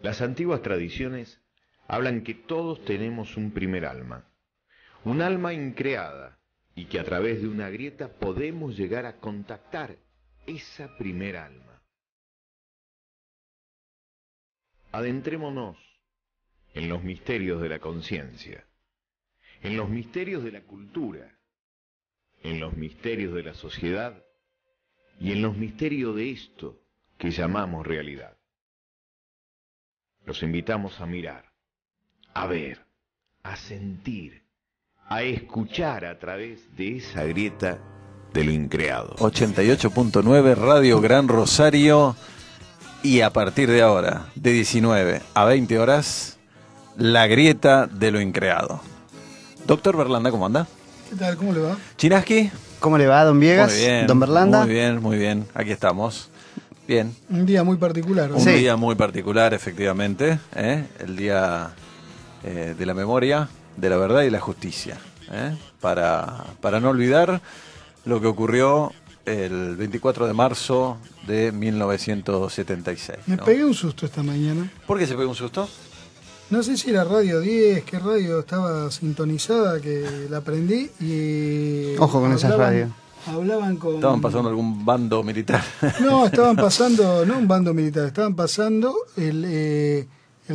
Las antiguas tradiciones hablan que todos tenemos un primer alma, un alma increada, y que a través de una grieta podemos llegar a contactar esa primer alma. Adentrémonos en los misterios de la conciencia, en los misterios de la cultura, en los misterios de la sociedad y en los misterios de esto que llamamos realidad. Los invitamos a mirar, a ver, a sentir, a escuchar a través de esa grieta de lo increado. 88.9 Radio Gran Rosario, y a partir de ahora, de 19 a 20 horas, la grieta de lo increado. Doctor Berlanda, ¿cómo anda? ¿Qué tal? ¿Cómo le va? Chinaski. ¿Cómo le va, don Viegas? Muy bien, ¿Don Berlanda? Muy bien, muy bien. Aquí estamos. Bien. Un día muy particular, ¿no? Un día muy particular, efectivamente. El día de la memoria, de la verdad y la justicia. Para no olvidar lo que ocurrió el 24 de marzo de 1976. Me pegué un susto esta mañana. ¿Por qué se pegó un susto? No sé si era Radio 10, qué radio estaba sintonizada, que la prendí y... Ojo con esa radio. Hablaban con... ¿Estaban pasando algún bando militar? No, estaban pasando, no un bando militar, estaban pasando el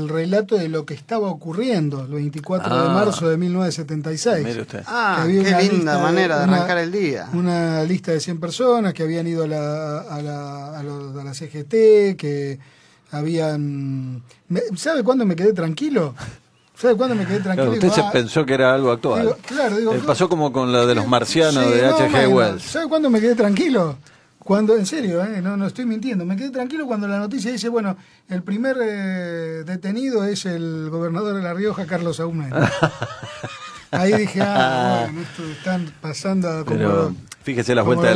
relato de lo que estaba ocurriendo el 24 de marzo de 1976. Mire usted. Qué linda manera de arrancar el día. Una lista de 100 personas que habían ido a la CGT, que habían... ¿Sabe cuándo me quedé tranquilo? ¿Sabe cuándo me quedé tranquilo? Claro, usted se pensó que era algo actual. Pasó como con lo de los marcianos de H.G. Wells. ¿Sabe cuándo me quedé tranquilo? Cuando, en serio, no estoy mintiendo, me quedé tranquilo cuando la noticia dice, bueno, el primer detenido es el gobernador de La Rioja, Carlos Saúl Menem. Ahí dije, bueno, esto están pasando como... Pero fíjese las vueltas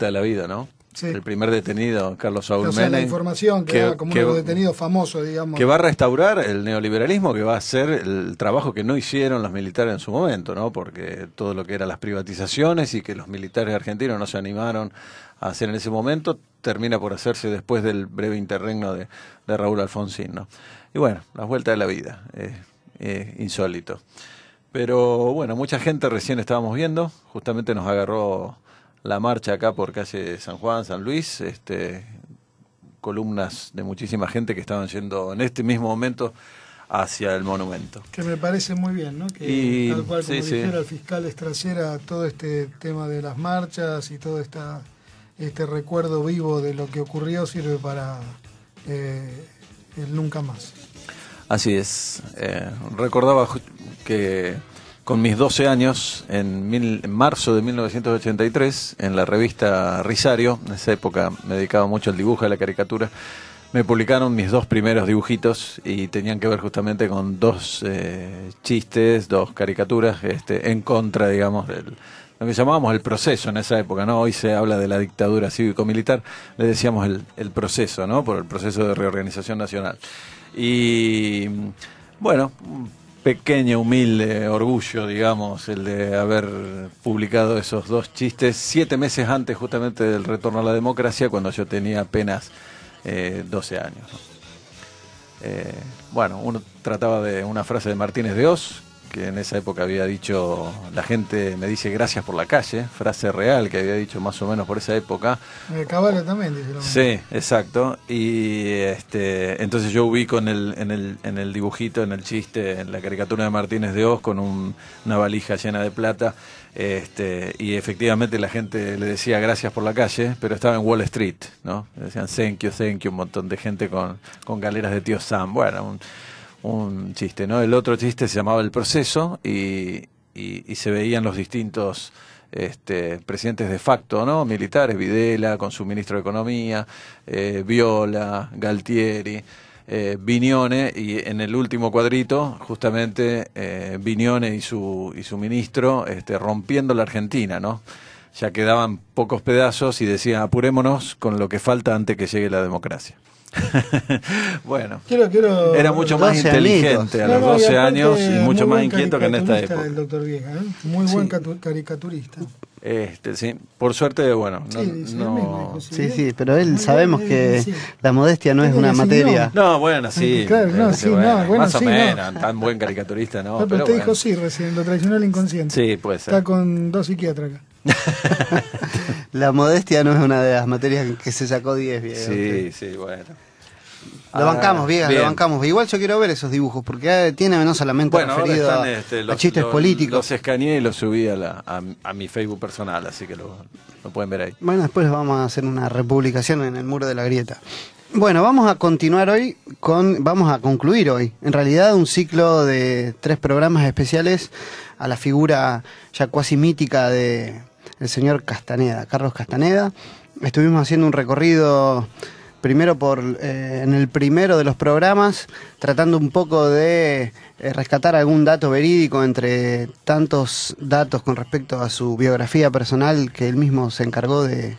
de la vida, ¿no? Sí. El primer detenido, Carlos Saúl Menem. La información que da como uno de los detenidos famosos, digamos. Que va a restaurar el neoliberalismo, que va a hacer el trabajo que no hicieron los militares en su momento, ¿no? Porque todo lo que eran las privatizaciones y que los militares argentinos no se animaron a hacer en ese momento, termina por hacerse después del breve interregno de Raúl Alfonsín, ¿no? Y bueno, las vueltas de la vida, insólito. Pero bueno, mucha gente recién estábamos viendo, justamente nos agarró la marcha acá por calle San Juan, San Luis, columnas de muchísima gente que estaban yendo en este mismo momento hacia el monumento. Que me parece muy bien, ¿no? Que tal cual como dijera el fiscal Estracera, todo este tema de las marchas y todo este recuerdo vivo de lo que ocurrió sirve para el nunca más. Así es. Recordaba que con mis 12 años, en marzo de 1983, en la revista Risario, en esa época me dedicaba mucho al dibujo y a la caricatura, me publicaron mis dos primeros dibujitos y tenían que ver justamente con dos chistes, dos caricaturas en contra, digamos, lo que llamábamos el proceso en esa época, ¿no? Hoy se habla de la dictadura cívico-militar, le decíamos el proceso, ¿no? Por el proceso de reorganización nacional. Y bueno, pequeño, humilde orgullo, digamos, el de haber publicado esos dos chistes 7 meses antes justamente del retorno a la democracia, cuando yo tenía apenas 12 años, ¿no? Bueno, uno trataba de una frase de Martínez de Oz, que en esa época había dicho, la gente me dice gracias por la calle, frase real que había dicho más o menos por esa época. Caballo también dice lo mismo. Sí, exacto. Y entonces yo ubico en el dibujito, en el chiste, en la caricatura de Martínez de Oz con una valija llena de plata, y efectivamente la gente le decía gracias por la calle, pero estaba en Wall Street, ¿no? Decían thank you, un montón de gente con galeras de tío Sam. Bueno, un chiste, ¿no? El otro chiste se llamaba El Proceso y se veían los distintos presidentes de facto, ¿no? Militares, Videla con su ministro de Economía, Viola, Galtieri, Vignone, y en el último cuadrito justamente Vignone y su ministro rompiendo la Argentina, ¿no? Ya quedaban pocos pedazos y decía apurémonos con lo que falta antes que llegue la democracia. Bueno, Quiero era mucho más 12 inteligente a los No, no, y 12 aparte, años y mucho muy más buen inquieto que en esta caricaturista época. El doctor Vieja, ¿eh? Muy buen caricaturista. Sí, por suerte, bueno, Sí, sí, el mismo, inclusive. Sí, pero él Muy sabemos bien, que sí. la modestia no es Tengo una que decir materia. No, bueno, sí. Claro, no, sí, no, bueno, más o sí, no. menos, tan buen caricaturista, no. Pero Pero usted bueno. dijo sí recién, lo traicionó el inconsciente. Sí, puede ser. Está con 2 psiquiatras acá. La modestia no es una de las materias que se sacó 10, Viegas. Sí, bueno. Lo bancamos, Viegas, bien. lo bancamos. Igual yo quiero ver esos dibujos, porque tiene no solamente Bueno, ahora referido están a chistes políticos. Los escaneé y los subí a mi Facebook personal, así que lo pueden ver ahí. Bueno, después vamos a hacer una republicación en el Muro de la Grieta. Bueno, vamos a continuar hoy vamos a concluir hoy, en realidad, un ciclo de 3 programas especiales a la figura ya cuasi mítica de el señor Castaneda, Carlos Castaneda. Estuvimos haciendo un recorrido primero en el primero de los programas, tratando un poco de rescatar algún dato verídico entre tantos datos con respecto a su biografía personal que él mismo se encargó de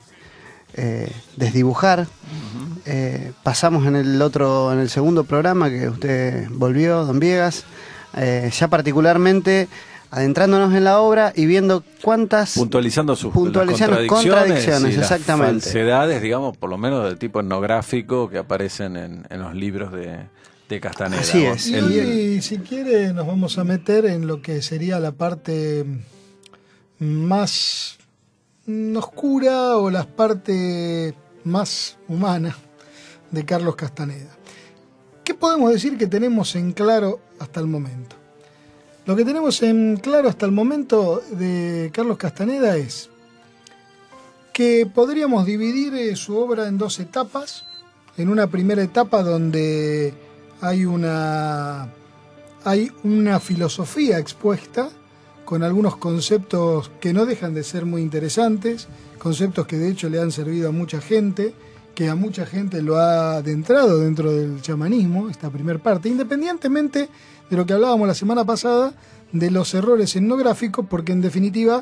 desdibujar. Pasamos en el segundo programa que usted volvió, don Viegas, ya particularmente adentrándonos en la obra y viendo cuántas... Puntualizando sus contradicciones, y exactamente. las falsedades, digamos, por lo menos del tipo etnográfico que aparecen en los libros de Castaneda. Así es. Y hoy, si quiere, nos vamos a meter en lo que sería la parte más oscura o la parte más humana de Carlos Castaneda. ¿Qué podemos decir que tenemos en claro hasta el momento? Lo que tenemos en claro hasta el momento de Carlos Castaneda es que podríamos dividir su obra en 2 etapas. En una primera etapa donde hay una filosofía expuesta con algunos conceptos que no dejan de ser muy interesantes, conceptos que de hecho le han servido a mucha gente, que a mucha gente lo ha adentrado dentro del chamanismo, esta primera parte, independientemente de lo que hablábamos la semana pasada, de los errores etnográficos, porque en definitiva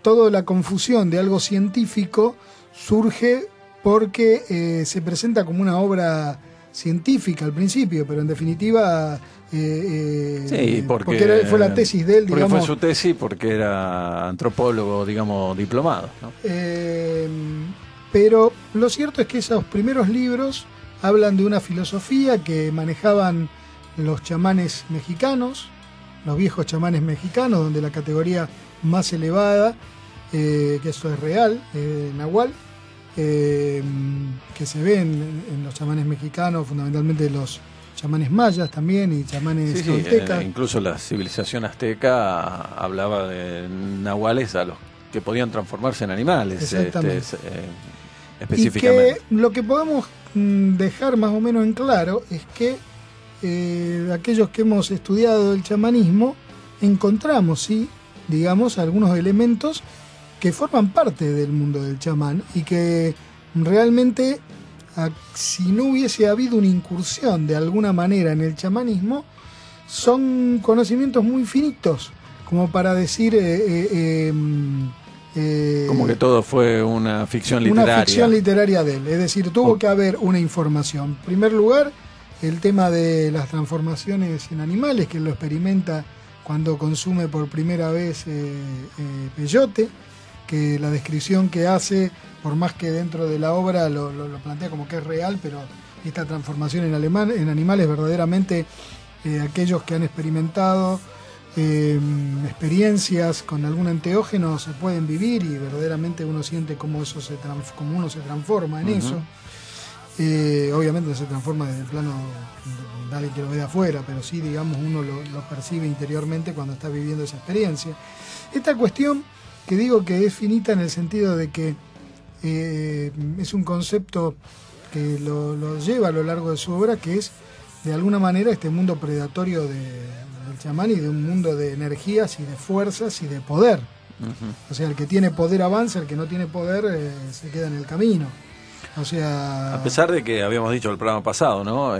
toda la confusión de algo científico surge porque se presenta como una obra científica al principio, pero en definitiva sí, porque fue la tesis de él, porque digamos. fue su tesis, porque era antropólogo, digamos, diplomado, ¿no? Pero lo cierto es que esos primeros libros hablan de una filosofía que manejaban los chamanes mexicanos, los viejos chamanes mexicanos, donde la categoría más elevada, que eso es real, Nahual, que se ve en los chamanes mexicanos, fundamentalmente los chamanes mayas también y chamanes toltecas. Incluso la civilización azteca hablaba de nahuales a los que podían transformarse en animales, específicamente. Y que lo que podemos dejar más o menos en claro es que aquellos que hemos estudiado el chamanismo encontramos, sí, digamos, algunos elementos que forman parte del mundo del chamán y que realmente, si no hubiese habido una incursión de alguna manera en el chamanismo, son conocimientos muy finitos, como para decir... como que todo fue una ficción literaria. Una ficción literaria de él, es decir, tuvo que haber una información. En primer lugar, el tema de las transformaciones en animales, que lo experimenta cuando consume por primera vez peyote, que la descripción que hace, por más que dentro de la obra lo plantea como que es real, pero esta transformación en animales verdaderamente aquellos que han experimentado experiencias con algún enteógeno se pueden vivir y verdaderamente uno siente cómo uno se transforma en eso. Obviamente no se transforma desde el plano de alguien que lo ve de afuera, pero sí, digamos, uno lo percibe interiormente cuando está viviendo esa experiencia. Esta cuestión que digo que es finita en el sentido de que es un concepto que lo lleva a lo largo de su obra, que es de alguna manera este mundo predatorio del chamán y de un mundo de energías y de fuerzas y de poder. O sea, el que tiene poder avanza, el que no tiene poder se queda en el camino. O sea, a pesar de que habíamos dicho el programa pasado, ¿no?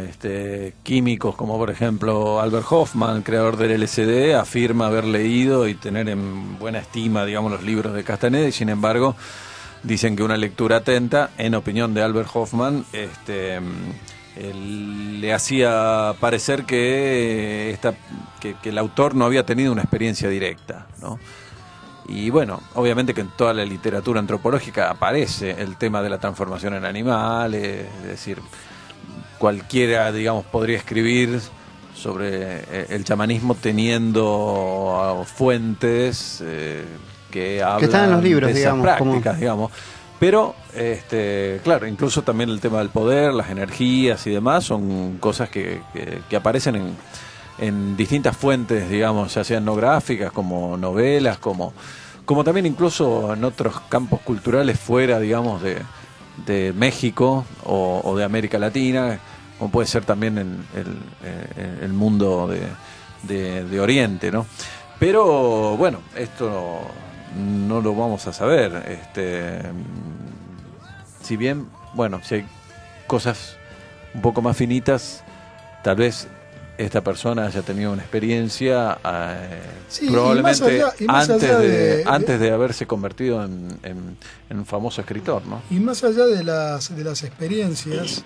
Químicos como por ejemplo Albert Hoffman, creador del LSD, afirma haber leído y tener en buena estima, digamos, los libros de Castaneda, y sin embargo dicen que una lectura atenta, en opinión de Albert Hoffman, le hacía parecer que el autor no había tenido una experiencia directa, ¿no? Y bueno, obviamente que en toda la literatura antropológica aparece el tema de la transformación en animales, es decir, cualquiera, digamos, podría escribir sobre el chamanismo teniendo fuentes que hablan que están en los libros, de esas digamos, prácticas, digamos. Pero, claro, incluso también el tema del poder, las energías y demás, son cosas que aparecen en distintas fuentes, digamos, ya sean no gráficas, como novelas, como también incluso en otros campos culturales fuera, digamos, de México o de América Latina, como puede ser también en el mundo de Oriente, ¿no? Pero, bueno, esto no lo vamos a saber. Si bien, bueno, si hay cosas un poco más finitas, tal vez esta persona haya tenido una experiencia Sí, probablemente y más allá antes de haberse convertido en un famoso escritor, ¿no? Y más allá de las experiencias,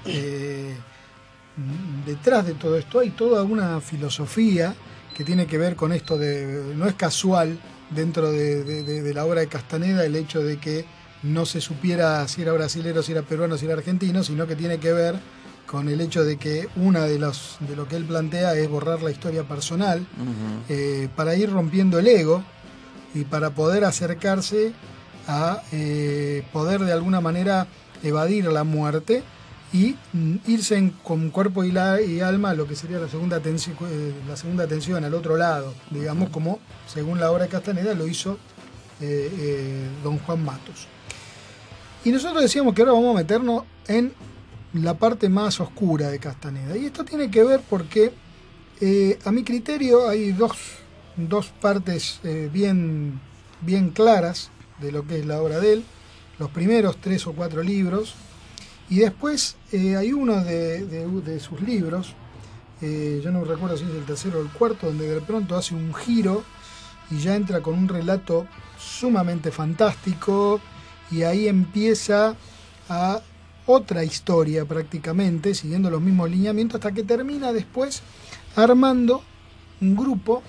detrás de todo esto hay toda una filosofía que tiene que ver con esto no es casual dentro de la obra de Castaneda el hecho de que no se supiera si era brasilero, si era peruano, si era argentino, sino que tiene que ver con el hecho de que una de lo que él plantea es borrar la historia personal, para ir rompiendo el ego y para poder acercarse a poder de alguna manera evadir la muerte y irse con cuerpo y alma a lo que sería la segunda tensión al otro lado, digamos, como según la obra de Castaneda lo hizo don Juan Matus. Y nosotros decíamos que ahora vamos a meternos en la parte más oscura de Castaneda. Y esto tiene que ver porque, a mi criterio, hay dos partes bien claras de lo que es la obra de él. Los primeros 3 o 4 libros. Y después hay uno de sus libros, yo no recuerdo si es el tercero o el cuarto, donde de pronto hace un giro y ya entra con un relato sumamente fantástico. Y ahí empieza a otra historia prácticamente, siguiendo los mismos lineamientos, hasta que termina después armando un grupo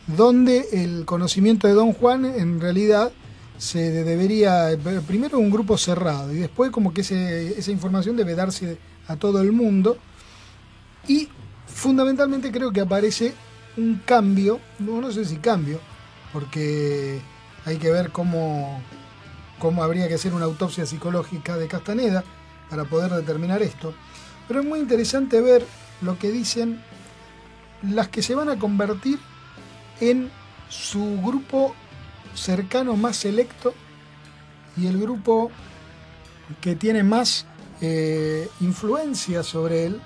donde el conocimiento de Don Juan en realidad se debería, primero un grupo cerrado y después como que esa información debe darse a todo el mundo. Y fundamentalmente creo que aparece un cambio, no sé si cambio, porque hay que ver cómo habría que hacer una autopsia psicológica de Castaneda para poder determinar esto. Pero es muy interesante ver lo que dicen las que se van a convertir en su grupo cercano más selecto y el grupo que tiene más influencia sobre él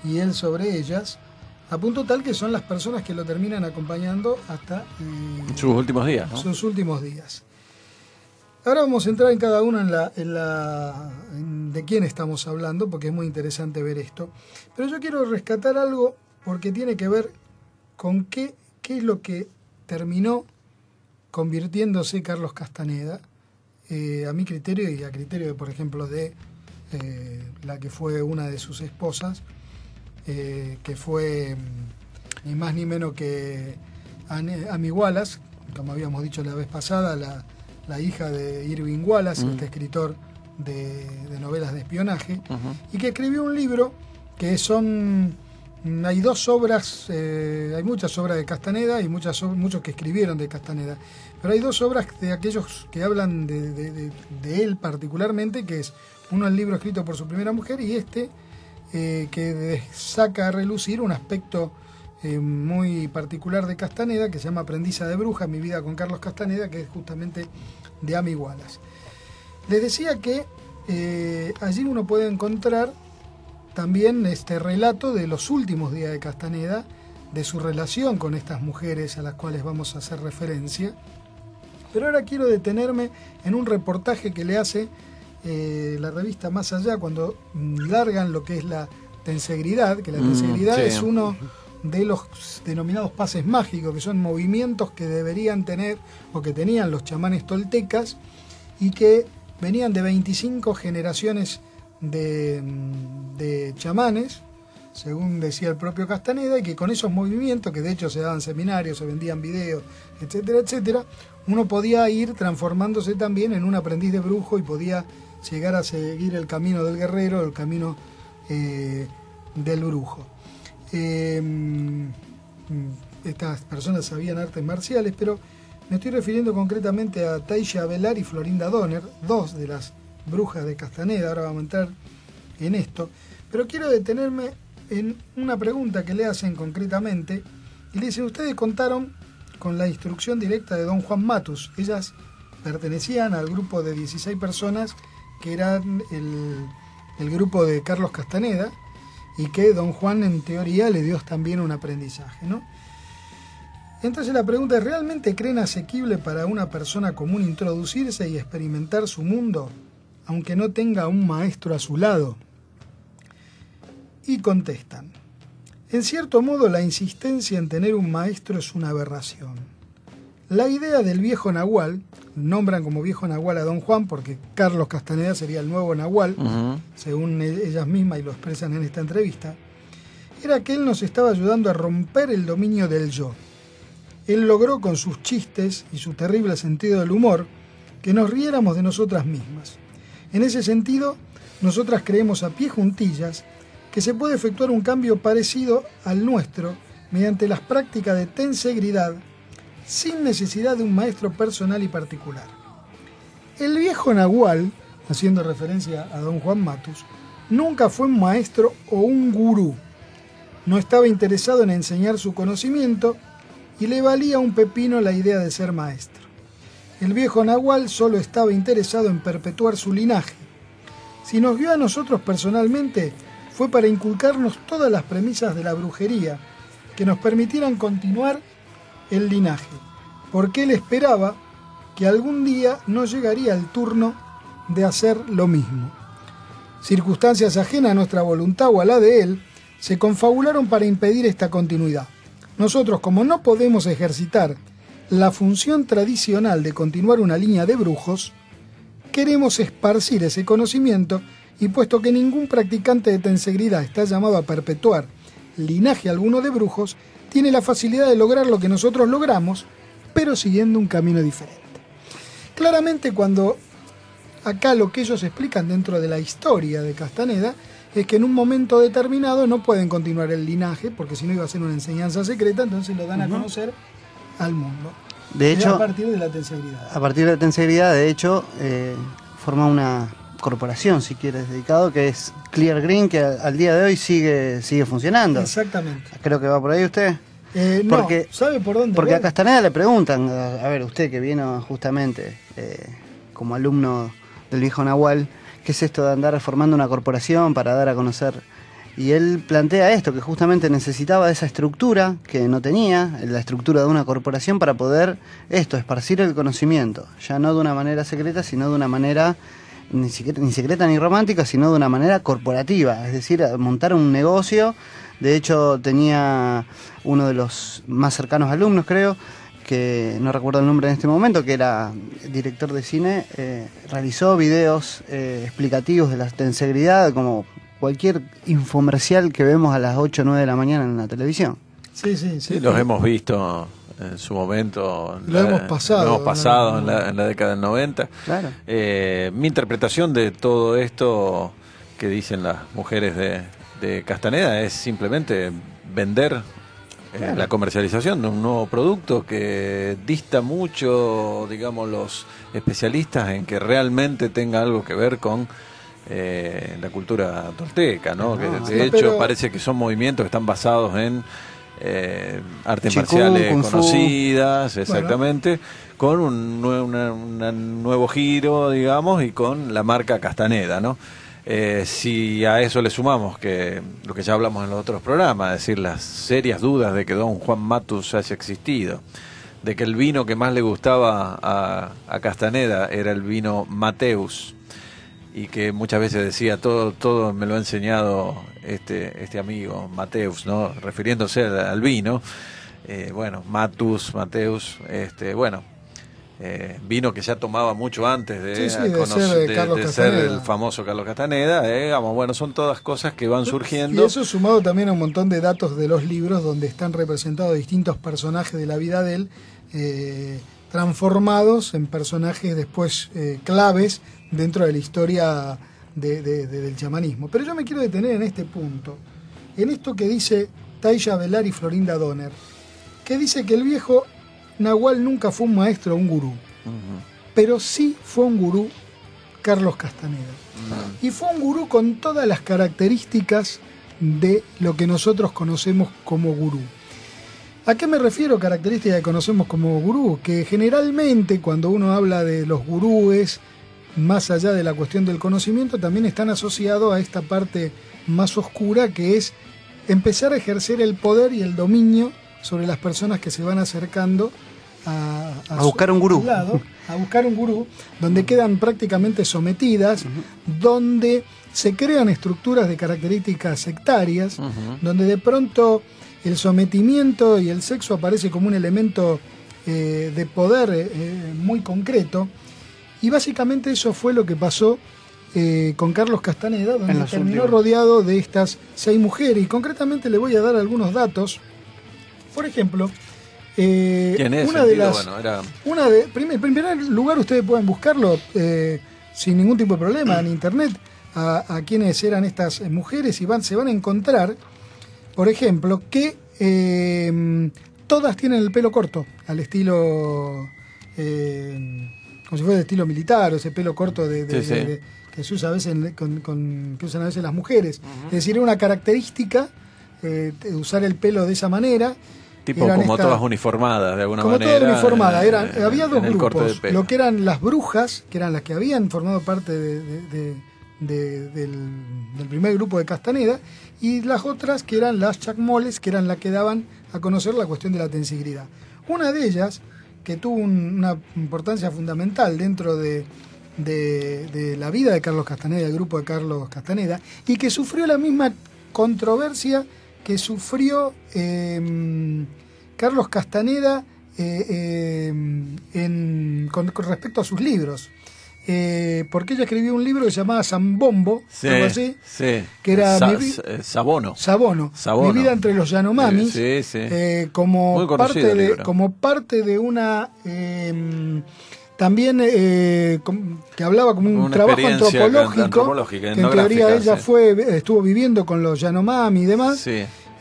y él sobre ellas, a punto tal que son las personas que lo terminan acompañando hasta sus últimos días, ¿no? Sus últimos días. Ahora vamos a entrar en cada uno de quién estamos hablando, porque es muy interesante ver esto. Pero yo quiero rescatar algo porque tiene que ver con qué es lo que terminó convirtiéndose Carlos Castaneda, a mi criterio y a criterio, por ejemplo, de la que fue una de sus esposas, que fue ni más ni menos que Amy Wallace, como habíamos dicho la vez pasada, la hija de Irving Wallace, este escritor de novelas de espionaje, y que escribió un libro que hay 2 obras, hay muchas obras de Castaneda y muchos que escribieron de Castaneda, pero hay 2 obras de aquellos que hablan de él particularmente, que es uno el libro escrito por su primera mujer y que saca a relucir un aspecto muy particular de Castaneda, que se llama Aprendiza de Bruja, Mi vida con Carlos Castaneda, que es justamente de Amy Wallace. Les decía que allí uno puede encontrar también este relato de los últimos días de Castaneda, de su relación con estas mujeres a las cuales vamos a hacer referencia. Pero ahora quiero detenerme en un reportaje que le hace la revista Más Allá cuando largan lo que es la tensegridad, que la tensegridad es uno de los denominados pases mágicos, que son movimientos que deberían tener o que tenían los chamanes toltecas y que venían de 25 generaciones de chamanes, según decía el propio Castaneda, y que con esos movimientos, que de hecho se daban seminarios, se vendían videos, etcétera, etcétera, uno podía ir transformándose también en un aprendiz de brujo y podía llegar a seguir el camino del guerrero, el camino del brujo. Estas personas sabían artes marciales, pero me estoy refiriendo concretamente a Taisha Avelar y Florinda Donner, dos de las brujas de Castaneda. Ahora vamos a entrar en esto, pero quiero detenerme en una pregunta que le hacen concretamente, y le dicen: ustedes contaron con la instrucción directa de don Juan Matus. Ellas pertenecían al grupo de 16 personas que eran el grupo de Carlos Castaneda, y que don Juan en teoría le dio también un aprendizaje, ¿no? Entonces la pregunta es: ¿realmente creen asequible para una persona común introducirse y experimentar su mundo, aunque no tenga un maestro a su lado? Y contestan: en cierto modo, la insistencia en tener un maestro es una aberración. La idea del viejo Nahual, nombran como viejo Nahual a don Juan porque Carlos Castaneda sería el nuevo Nahual, según ellas mismas y lo expresan en esta entrevista, era que él nos estaba ayudando a romper el dominio del yo. Él logró con sus chistes y su terrible sentido del humor que nos riéramos de nosotras mismas. En ese sentido, nosotras creemos a pie juntillas que se puede efectuar un cambio parecido al nuestro mediante las prácticas de tensegridad sin necesidad de un maestro personal y particular. El viejo Nahual, haciendo referencia a don Juan Matus, nunca fue un maestro o un gurú. No estaba interesado en enseñar su conocimiento y le valía un pepino la idea de ser maestro. El viejo Nahual solo estaba interesado en perpetuar su linaje. Si nos vio a nosotros personalmente, fue para inculcarnos todas las premisas de la brujería que nos permitieran continuar el linaje, porque él esperaba que algún día no llegaría el turno de hacer lo mismo. Circunstancias ajenas a nuestra voluntad o a la de él se confabularon para impedir esta continuidad. Nosotros, como no podemos ejercitar la función tradicional de continuar una línea de brujos, queremos esparcir ese conocimiento, y puesto que ningún practicante de tensegridad está llamado a perpetuar linaje alguno de brujos, tiene la facilidad de lograr lo que nosotros logramos, pero siguiendo un camino diferente. Claramente, cuando acá lo que ellos explican dentro de la historia de Castaneda es que en un momento determinado no pueden continuar el linaje, porque si no iba a ser una enseñanza secreta, entonces lo dan a conocer al mundo. De hecho, a partir de la tensegridad. A partir de la tensegridad, de hecho, forma una corporación, si quieres, dedicado, que es Clear Green, que al día de hoy sigue funcionando. Exactamente. Creo que va por ahí usted. Porque, no, ¿sabe por dónde? Porque a Castaneda le preguntan, a ver, usted que vino justamente como alumno del viejo Nahual, ¿qué es esto de andar formando una corporación para dar a conocer? Y él plantea esto, que justamente necesitaba esa estructura que no tenía, la estructura de una corporación para poder esparcir el conocimiento, ya no de una manera secreta, sino de una manera ni secreta ni romántica, sino de una manera corporativa, es decir, montar un negocio. De hecho, tenía uno de los más cercanos alumnos, creo, que no recuerdo el nombre en este momento, que era director de cine, realizó videos explicativos de la tensegridad, como cualquier infomercial que vemos a las 8 o 9 de la mañana en la televisión. Sí, los hemos visto en su momento. Lo hemos pasado en la década del 90. Claro. Mi interpretación de todo esto que dicen las mujeres de Castaneda es simplemente vender la comercialización de un nuevo producto que dista mucho, digamos, los especialistas en que realmente tenga algo que ver con la cultura tolteca, ¿no? Que de hecho parece que son movimientos que están basados en artes marciales conocidas, exactamente, con un nuevo giro, digamos, y con la marca Castaneda, ¿no? Si a eso le sumamos que lo que ya hablamos en los otros programas, es decir, las serias dudas de que don Juan Matus haya existido, de que el vino que más le gustaba a Castaneda era el vino Mateus, y que muchas veces decía todo me lo ha enseñado este amigo Mateus, ¿no? Refiriéndose al vino. Mateus, bueno, vino que ya tomaba mucho antes de, Sí, sí, de ser Carlos de ser Castaneda. el famoso Carlos Castaneda, digamos, bueno, son todas cosas que van Y surgiendo. eso sumado también a un montón de datos de los libros donde están representados distintos personajes de la vida de él, transformados en personajes después claves dentro de la historia del chamanismo. Pero yo me quiero detener en este punto, en esto que dice Taya Velar y Florinda Donner, que dice que el viejo Nahual nunca fue un maestro o un gurú, pero sí fue un gurú Carlos Castaneda. Y fue un gurú con todas las características de lo que nosotros conocemos como gurú. ¿A qué me refiero características que conocemos como gurú? Que generalmente cuando uno habla de los gurúes, más allá de la cuestión del conocimiento, también están asociados a esta parte más oscura, que es empezar a ejercer el poder y el dominio sobre las personas que se van acercando A buscar un gurú. lado, a buscar un gurú, donde quedan prácticamente sometidas, donde se crean estructuras de características sectarias, donde de pronto el sometimiento y el sexo aparece como un elemento de poder muy concreto. Y básicamente eso fue lo que pasó con Carlos Castaneda, donde terminó rodeado de estas 6 mujeres. Y concretamente le voy a dar algunos datos. Por ejemplo, Tiene una sentido, de las, bueno, era... en primer lugar, ustedes pueden buscarlo sin ningún tipo de problema en internet a quienes eran estas mujeres, y se van a encontrar, por ejemplo, que todas tienen el pelo corto, al estilo como si fuera de estilo militar, o ese pelo corto que se usa a veces que usan a veces las mujeres. Es decir, era una característica usar el pelo de esa manera. Tipo como todas uniformadas, de alguna manera. Como todas uniformadas. Había dos grupos, de lo que eran las brujas, que eran las que habían formado parte del primer grupo de Castaneda, y las otras que eran las chacmoles, que eran las que daban a conocer la cuestión de la tensigridad. Una de ellas, que tuvo una importancia fundamental dentro de la vida de Carlos Castaneda, del grupo de Carlos Castaneda, y que sufrió la misma controversia que sufrió Carlos Castaneda con respecto a sus libros. Porque ella escribió un libro que se llamaba Zambombo, algo así, que era Sabono. Mi vida entre los Yanomamis, como parte de una también que hablaba como un trabajo antropológico, que en teoría ella estuvo viviendo con los Yanomami y demás.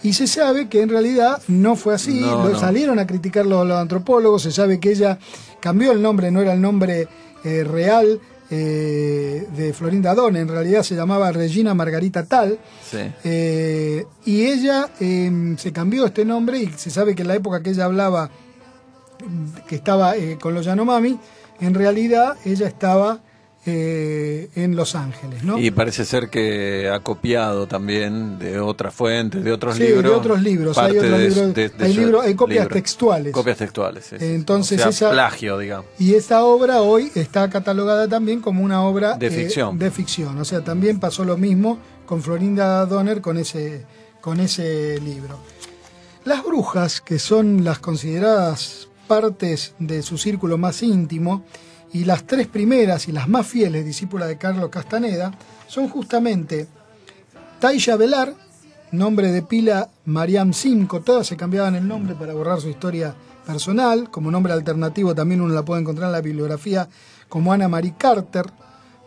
Y se sabe que en realidad no fue así. Salieron a criticar los antropólogos. Se sabe que ella cambió el nombre, no era el nombre real de Florinda Donner, en realidad se llamaba Regina Margarita Tal. Y ella se cambió este nombre, y se sabe que en la época que ella hablaba, que estaba con los Yanomami, en realidad ella estaba en Los Ángeles, ¿no? Y parece ser que ha copiado también de otras fuentes, de otros libros. Sí, de otros libros. Hay otros libros, hay copias textuales. Copias textuales, Entonces, o sea, plagio, digamos. Y esa obra hoy está catalogada también como una obra de ficción. O sea, también pasó lo mismo con Florinda Donner con ese libro. Las brujas, que son las consideradas partes de su círculo más íntimo, y las 3 primeras y las más fieles discípulas de Carlos Castaneda, son justamente Taya Velar, nombre de pila Mariam Simco, todas se cambiaban el nombre para borrar su historia personal. Como nombre alternativo también uno la puede encontrar en la bibliografía como Ana Marie Carter.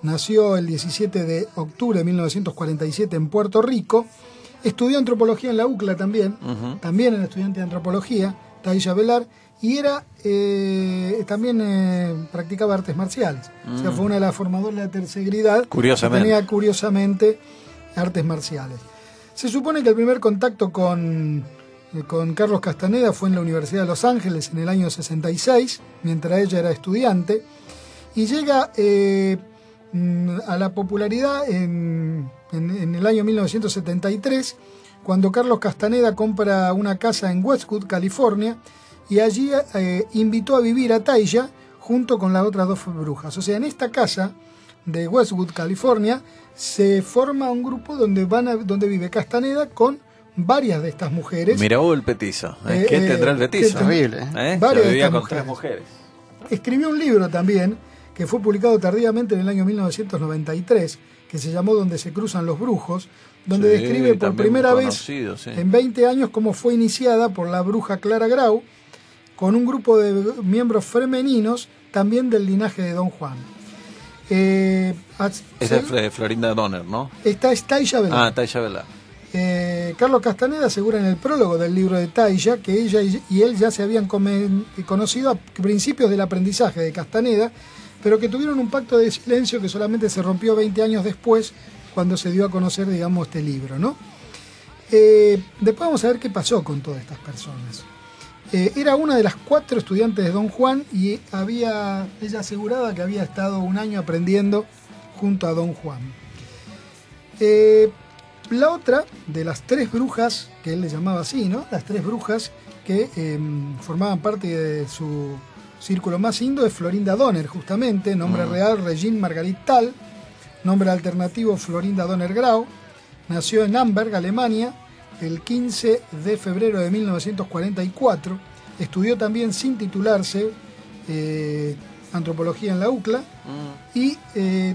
Nació el 17 de octubre de 1947 en Puerto Rico. Estudió antropología en la UCLA también, también era estudiante de antropología, Taya Velar, y era también practicaba artes marciales. O sea, fue una de las formadoras de la tercegridad. Curiosamente. Que tenía curiosamente artes marciales. Se supone que el primer contacto con Carlos Castaneda fue en la Universidad de Los Ángeles en el año 66, mientras ella era estudiante, y llega a la popularidad en el año 1973, cuando Carlos Castaneda compra una casa en Westwood, California, y allí invitó a vivir a Taya junto con las otras 2 brujas. O sea, en esta casa de Westwood, California, se forma un grupo donde vive Castaneda con varias de estas mujeres. Mirá vos el petizo. ¿Qué tendrá el petizo? Terrible. Se vivía con 3 mujeres. escribió un libro también, que fue publicado tardíamente en el año 1993, que se llamó Donde se cruzan los brujos, donde Sí, describe por también primera vez conocido, sí. en 20 años cómo fue iniciada por la bruja Clara Grau, con un grupo de miembros femeninos, también del linaje de Don Juan. Esa es Florinda Donner, ¿no? Esta es Tailla Velar. Ah, Tailla Velar. Carlos Castaneda asegura en el prólogo del libro de Tailla que ella y él ya se habían conocido a principios del aprendizaje de Castaneda, pero que tuvieron un pacto de silencio que solamente se rompió 20 años después, cuando se dio a conocer, digamos, este libro, ¿no? Después vamos a ver qué pasó con todas estas personas. Era una de las 4 estudiantes de Don Juan y ella aseguraba que había estado un año aprendiendo junto a Don Juan. La otra de las 3 brujas, que él le llamaba así, ¿no? Las 3 brujas que formaban parte de su círculo más íntimo, es Florinda Donner, justamente, nombre real Regine Margarit Thal, nombre alternativo Florinda Donner Grau. Nació en Amberg, Alemania, el 15 de febrero de 1944. Estudió también sin titularse antropología en la UCLA y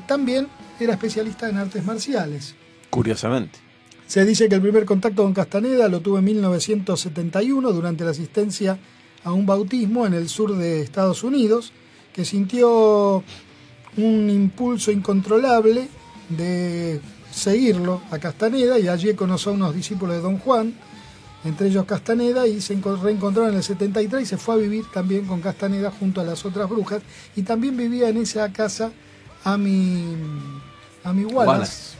también era especialista en artes marciales. Curiosamente. Se dice que el primer contacto con Castaneda lo tuvo en 1971 durante la asistencia a un bautismo en el sur de Estados Unidos, que sintió un impulso incontrolable de seguirlo a Castaneda, y allí conoció a unos discípulos de Don Juan, entre ellos Castaneda, y se reencontraron en el 73 y se fue a vivir también con Castaneda junto a las otras brujas, y también vivía en esa casa Amy Wallace.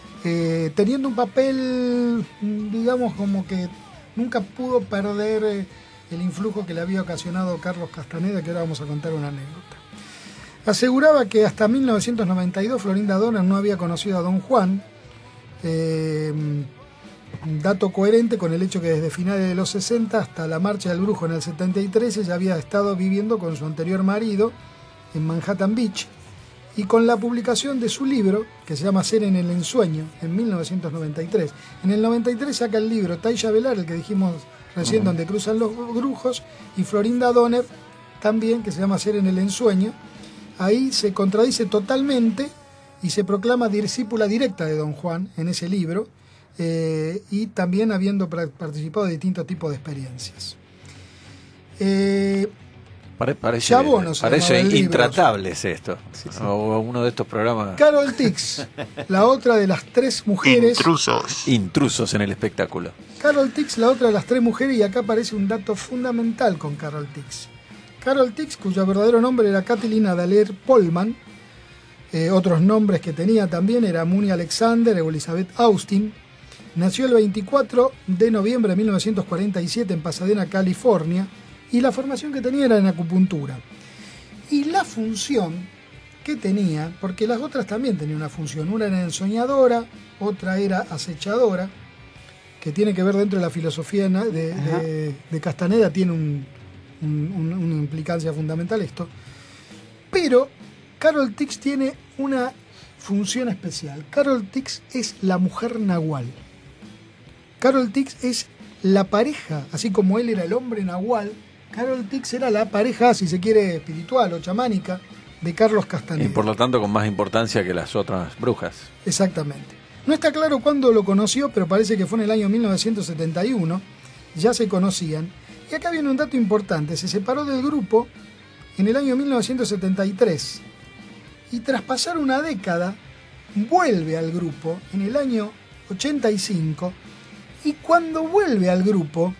Teniendo un papel, digamos, como que nunca pudo perder el influjo que le había ocasionado Carlos Castaneda, que ahora vamos a contar una anécdota. Aseguraba que hasta 1992 Florinda Donner no había conocido a Don Juan, dato coherente con el hecho que desde finales de los 60 hasta la marcha del brujo en el 73 ella había estado viviendo con su anterior marido en Manhattan Beach, y con la publicación de su libro, que se llama Ser en el ensueño, en 1993. En el 93 saca el libro Tailla Velar, el que dijimos recién, Donde cruzan los brujos, y Florinda Donner también, que se llama Ser en el ensueño. Ahí se contradice totalmente y se proclama discípula directa de Don Juan en ese libro, y también habiendo participado de distintos tipos de experiencias. Parece intratables esto. Sí. O uno de estos programas. Carol Tix, la otra de las 3 mujeres. Intrusos en el espectáculo. Carol Tix, la otra de las 3 mujeres, y acá aparece un dato fundamental con Carol Tix. Carol Tix, cuyo verdadero nombre era Kathleen Adaler Polman, otros nombres que tenía también era Mooney Alexander o Elizabeth Austin, nació el 24 de noviembre de 1947 en Pasadena, California, y la formación que tenía era en acupuntura. Y la función que tenía, porque las otras también tenían una función, una era ensoñadora, otra era acechadora, que tiene que ver dentro de la filosofía de Castaneda, tiene una implicancia fundamental esto. Pero Carol Tix tiene una función especial. Carol Tix es la mujer nahual. Carol Tix es la pareja, así como él era el hombre nahual, Carol Tix era la pareja, si se quiere, espiritual o chamánica de Carlos Castaneda. Y por lo tanto con más importancia que las otras brujas. Exactamente. No está claro cuándo lo conoció, pero parece que fue en el año 1971. Ya se conocían. Y acá viene un dato importante. Se separó del grupo en el año 1973. Y tras pasar una década, vuelve al grupo en el año 85. Y cuando vuelve al grupo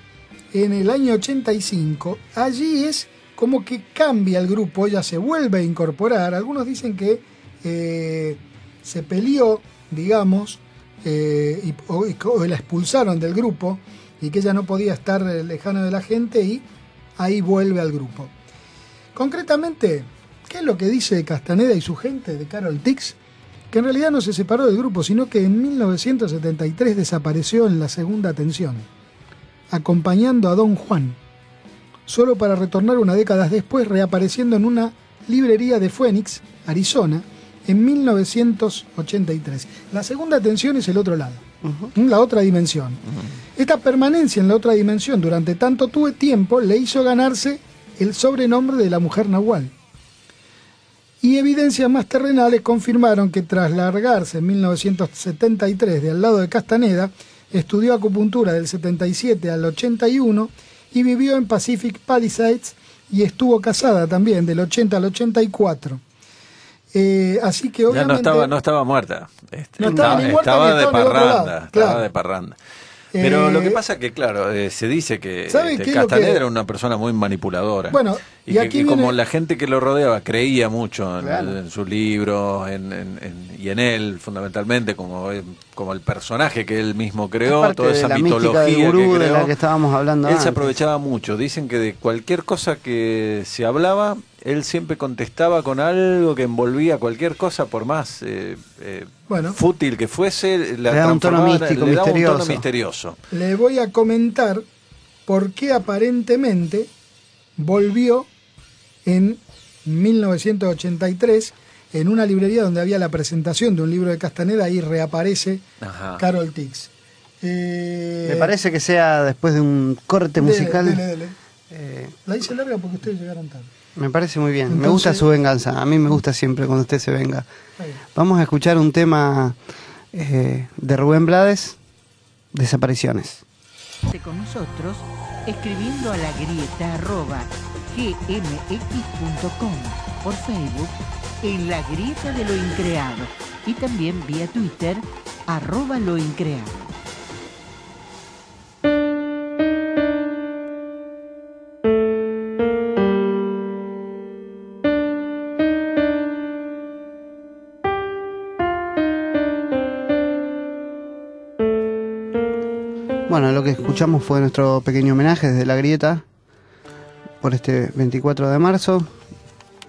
en el año 85, allí es como que cambia el grupo, ella se vuelve a incorporar. Algunos dicen que se peleó, digamos, o la expulsaron del grupo y que ella no podía estar lejana de la gente, y ahí vuelve al grupo. Concretamente, ¿qué es lo que dice Castaneda y su gente de Carol Tix? Que en realidad no se separó del grupo, sino que en 1973 desapareció en la segunda tensión, acompañando a Don Juan, solo para retornar una década después, reapareciendo en una librería de Phoenix, Arizona, en 1983. La segunda tensión es el otro lado, la otra dimensión. Esta permanencia en la otra dimensión durante tanto tiempo le hizo ganarse el sobrenombre de la mujer nahual. Y evidencias más terrenales confirmaron que tras largarse en 1973 de al lado de Castaneda, estudió acupuntura del 77 al 81 y vivió en Pacific Palisades y estuvo casada también del 80 al 84. Así que obviamente... No estaba muerta. No estaba ni muerta estaba ni de estaba en el otro lado, parranda. claro. Estaba de parranda. Pero lo que pasa es que, claro, se dice que ¿sabe qué es lo Castaneda que- era una persona muy manipuladora. Bueno, y y que, aquí que como viene- la gente que lo rodeaba creía mucho en, Claro. en sus libros y en él, fundamentalmente, como el personaje que él mismo Es creó, parte toda de esa la mística mitología del que gurú de creó. la que estábamos hablando Él antes. se aprovechaba mucho. Dicen que de cualquier cosa que se hablaba, él siempre contestaba con algo que envolvía cualquier cosa, por más Bueno. fútil que fuese, la Le da un tono transformaba, místico, le daba un tono misterioso. misterioso. Le voy a comentar por qué aparentemente volvió en 1983 en una librería donde había la presentación de un libro de Castaneda. Ahí reaparece Ajá. Carol Tix. Me parece que sea después de un corte musical. Dele. La hice larga porque ustedes llegaron tarde. Me parece muy bien. Me Entonces- gusta su venganza. A mí me gusta siempre cuando usted se venga. Está bien. Vamos a escuchar un tema de Rubén Blades, Desapariciones. Con nosotros escribiendo a la grieta@gmx.com, por Facebook en La Grieta de lo Increado y también vía Twitter @loincreado. Bueno, lo que escuchamos fue nuestro pequeño homenaje desde La Grieta por este 24 de marzo,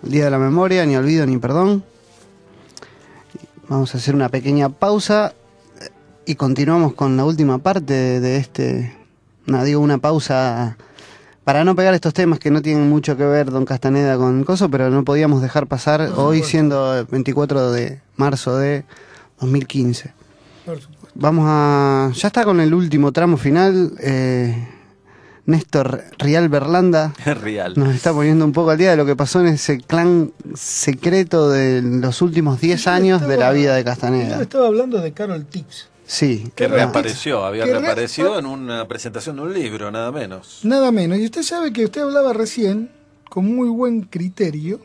el Día de la Memoria, ni olvido ni perdón. Vamos a hacer una pequeña pausa y continuamos con la última parte de este, digo una pausa para no pegar estos temas que no tienen mucho que ver, don Castaneda, con Coso, pero no podíamos dejar pasar hoy siendo el 24 de marzo de 2015. Por supuesto. Vamos a... Ya está con el último tramo final. Néstor Rial Berlanda Real. nos está poniendo un poco al día de lo que pasó en ese clan secreto de los últimos 10 años de la vida de Yo Castaneda. estaba hablando de Carol Tix. Sí. Que Carol reapareció, había que reaparecido en una presentación de un libro, nada menos. Nada menos. Y usted sabe que usted hablaba recién con muy buen criterio.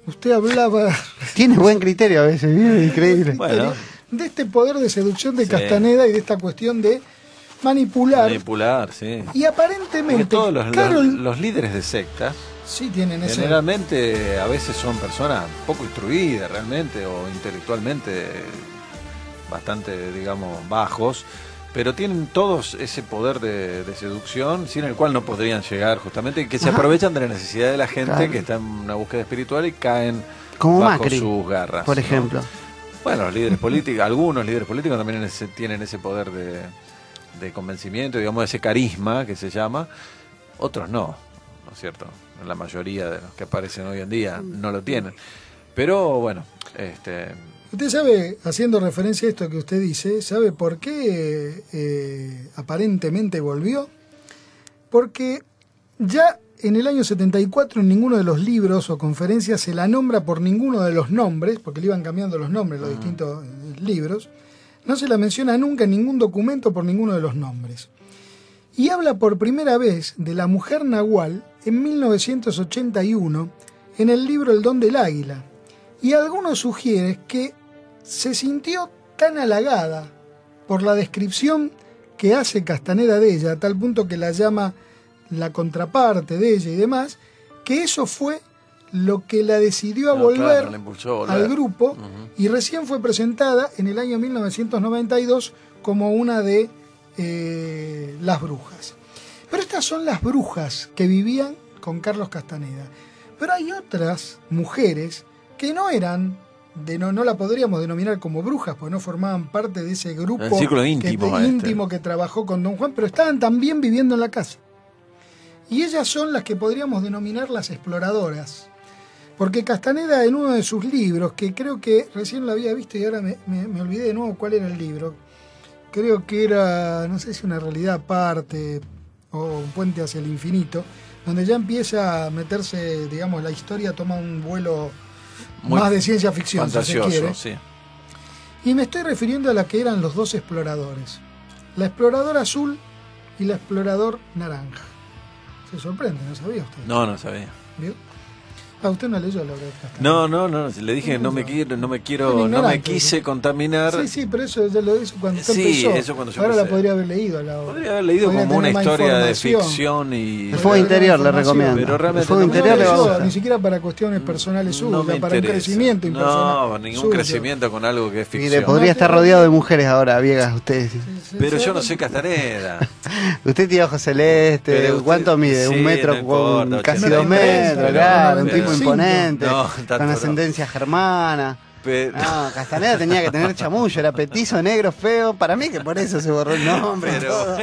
Usted hablaba Tiene buen criterio a veces, ¿sí? Increíble. Bueno, de este poder de seducción de Sí. Castaneda y de esta cuestión de manipular. manipular, sí. Y aparentemente Porque todos Carol los líderes de sectas sí tienen ese... generalmente a veces son personas poco instruidas realmente o intelectualmente bastante, digamos, bajos, pero tienen todos ese poder de seducción sin el cual no podrían llegar justamente, y que se Ajá. aprovechan de la necesidad de la gente Claro. que está en una búsqueda espiritual y caen Como bajo Macri, sus garras, por ¿no? ejemplo. Bueno, los líderes políticos, algunos líderes políticos también tienen ese poder de convencimiento, digamos, ese carisma que se llama, otros no es cierto? La mayoría de los que aparecen hoy en día no lo tienen. Pero bueno, Usted sabe, haciendo referencia a esto que usted dice, ¿sabe por qué aparentemente volvió? Porque ya en el año 74 en ninguno de los libros o conferencias se la nombra por ninguno de los nombres, porque le iban cambiando los nombres los distintos libros, no se la menciona nunca en ningún documento por ninguno de los nombres. Y habla por primera vez de la mujer nahual en 1981 en el libro El Don del Águila. Y algunos sugieren que se sintió tan halagada por la descripción que hace Castaneda de ella, a tal punto que la llama la contraparte de ella y demás, que eso fue lo que la decidió a volver la impulsó a volver al grupo. Ujú. Y recién fue presentada en el año 1992 como una de las brujas. Pero estas son las brujas que vivían con Carlos Castaneda. Pero hay otras mujeres que no eran, no la podríamos denominar como brujas, porque no formaban parte de ese grupo El círculo íntimo, íntimo que trabajó con Don Juan, pero estaban también viviendo en la casa. Y ellas son las que podríamos denominar las exploradoras. Porque Castaneda, en uno de sus libros, que creo que recién lo había visto y ahora me olvidé de nuevo cuál era el libro, creo que era, no sé si Una realidad aparte o Un puente hacia el infinito, donde ya empieza a meterse, digamos, la historia toma un vuelo Muy más de ciencia ficción, si se fantasioso, quiere. sí. Y me estoy refiriendo a la que eran los dos exploradores. La exploradora azul y la explorador naranja. Se sorprende, ¿no sabía usted? No sabía. ¿Vio? Ah, usted no leyó la obra de Castaneda. No, le dije que no me quise contaminar. Sí, pero eso ya lo hizo cuando usted Sí, empezó. eso cuando yo Ahora empecé. la podría haber leído la obra. Podría haber leído Podría como una tener más historia de información. ficción y... El fuego interior le información. recomiendo. Pero realmente El fuego no- interior le No va a leyó, gustar. ni siquiera para cuestiones personales suyas, me para un interesa. crecimiento impersonal. No, ningún suyo. crecimiento con algo que es Y le ficción. podría estar rodeado de mujeres ahora, Viegas, usted. Pero yo no soy Castaneda. Usted tiene ojos celestes. Pero usted- ¿Cuánto mide? sí, ¿Un metro? no importa, con casi 80. 2 metros, Pero- claro. Un pero- tipo cinco. imponente. No, con tanto no. ascendencia germana. Pero, No, Castaneda tenía que tener chamullo, era petizo, negro, feo. Para mí que por eso se borró el nombre. y todo.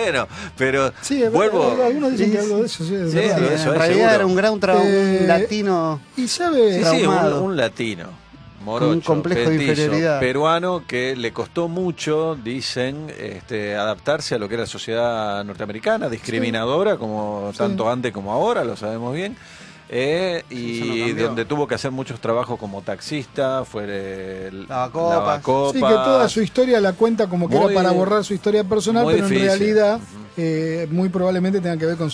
pero Sí, vuelvo. algunos dicen Sí, que algo de eso, sí, es sí, verdad. pero Sí, eso en es realidad seguro. era un gran un latino. Y sabe, Sí, traumado. un latino. Morocho, Con un complejo de petizo, inferioridad. peruano que le costó mucho, dicen, adaptarse a lo que era la sociedad norteamericana, discriminadora, como Sí. tanto antes como ahora, lo sabemos bien. eso no Y cambió. donde tuvo que hacer muchos trabajos como taxista, fue Lavacopas. lavacopas. sí, que toda su historia la cuenta como que Muy- era para borrar su historia personal, muy pero difícil. en realidad Ujú. muy probablemente tenga que ver con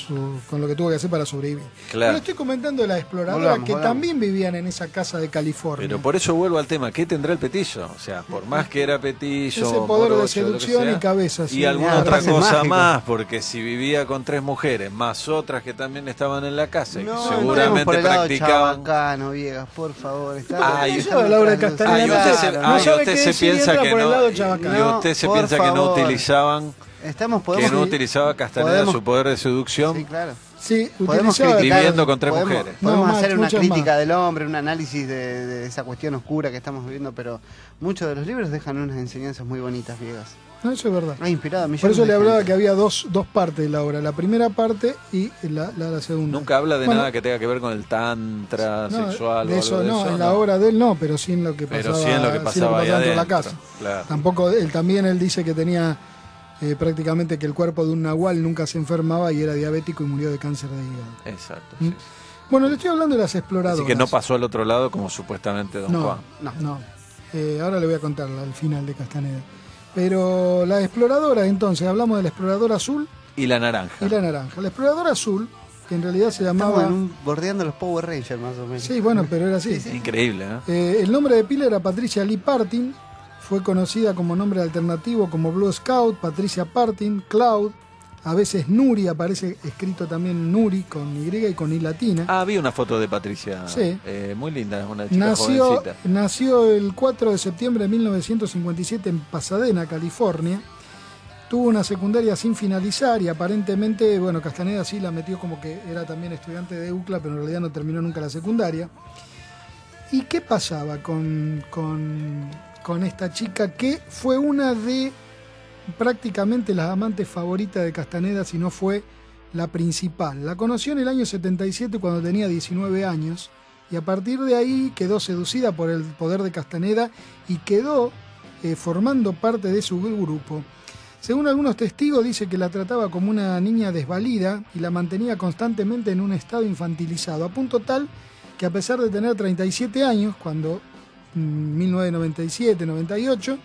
lo que tuvo que hacer para sobrevivir. Claro. Pero estoy comentando de la exploradora Volvamos, que volvamos. también vivían en esa casa de California. Pero por eso vuelvo al tema, ¿qué tendrá el petizo? O sea, por más que era petizo, Ese poder de morocho, lo que seducción sea, y cabeza, sí. y alguna Ah, otra frases cosa mágicas. más, porque si vivía con 3 mujeres, más otras que también estaban en la casa, y que No, entremos seguramente por el lado practicaban... Chabacano, Viegas, por favor. Está Ay, usted la obra de Castaneda. y usted se, No sabe usted qué se decir, piensa entra que por el no, lado y chabacano. usted se por piensa que no favor. utilizaban, Podemos utilizaba Castaneda podemos- su poder de seducción, Sí, claro. Sí, Podemos utilizaba- criticar, viviendo con 3 podemos- mujeres. No, Podemos más, hacer una muchas crítica más. del hombre, un análisis de esa cuestión oscura que estamos viviendo, pero muchos de los libros dejan unas enseñanzas muy bonitas, Viegas. No, eso es verdad. Ha inspirado a millones Por eso de le hablaba gente. que había dos partes de la obra, la primera parte y la segunda. nunca habla de Bueno, nada que tenga que ver con el tantra no, sexual de o eso algo de no, eso, en la obra de él no, pero sí en lo que pero pasaba, sí en lo que pasaba ahí dentro de la adentro, casa. claro. Tampoco él dice que tenía prácticamente que el cuerpo de un nahual nunca se enfermaba y era diabético y murió de cáncer de hígado. Exacto, Mm. sí. Bueno, le estoy hablando de las exploradoras. Así que no pasó al otro lado como supuestamente Don No, Juan. no. Ahora le voy a contar al final de Castaneda. Pero la exploradora, entonces, hablamos de la exploradora azul Y la naranja. y la naranja. La exploradora azul, que en realidad se Estamos llamaba... bordeando los Power Rangers, más o menos. Sí, bueno, pero era así. Increíble, ¿eh? El nombre de pila era Patricia Lee Partin, fue conocida como nombre alternativo como Blue Scout, Patricia Partin, Cloud, a veces Nuri, aparece escrito también Nuri con Y y con I latina. Ah, vi una foto de Patricia. Sí. Muy linda, una chica jovencita. Nació el 4 de septiembre de 1957 en Pasadena, California. Tuvo una secundaria sin finalizar y aparentemente, bueno, Castaneda sí la metió como que era también estudiante de UCLA, pero en realidad no terminó nunca la secundaria. ¿Y qué pasaba con esta chica que fue una de prácticamente las amantes favoritas de Castaneda, si no fue la principal? La conoció en el año 77 cuando tenía 19 años y a partir de ahí quedó seducida por el poder de Castaneda y quedó formando parte de su grupo. Según algunos testigos, dice que la trataba como una niña desvalida y la mantenía constantemente en un estado infantilizado, a punto tal que a pesar de tener 37 años, cuando 1997-98,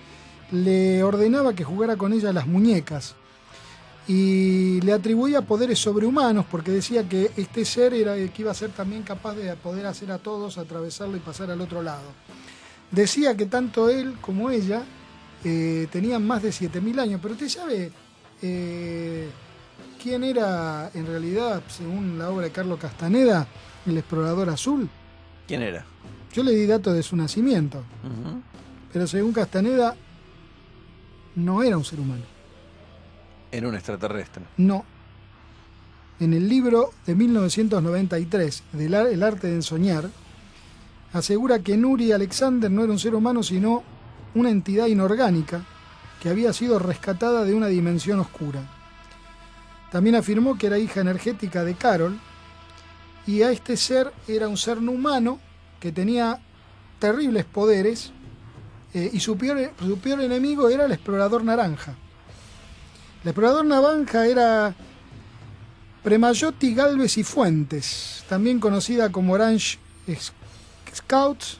le ordenaba que jugara con ella a las muñecas y le atribuía poderes sobrehumanos porque decía que este ser era que iba a ser también capaz de poder hacer a todos, atravesarlo y pasar al otro lado. Decía que tanto él como ella tenían más de 7.000 años, pero usted sabe quién era en realidad, según la obra de Carlos Castaneda, el explorador azul. ¿Quién era? Yo le di datos de su nacimiento, Ujú. pero según Castaneda no era un ser humano. Era un extraterrestre. No. En el libro de 1993, El arte de soñar, asegura que Nuri Alexander no era un ser humano, sino una entidad inorgánica que había sido rescatada de una dimensión oscura. También afirmó que era hija energética de Carol, y a este ser era un ser no humano que tenía terribles poderes, y su peor enemigo era el explorador naranja. El explorador naranja era Premayotti Galvez y Fuentes, también conocida como Orange Scouts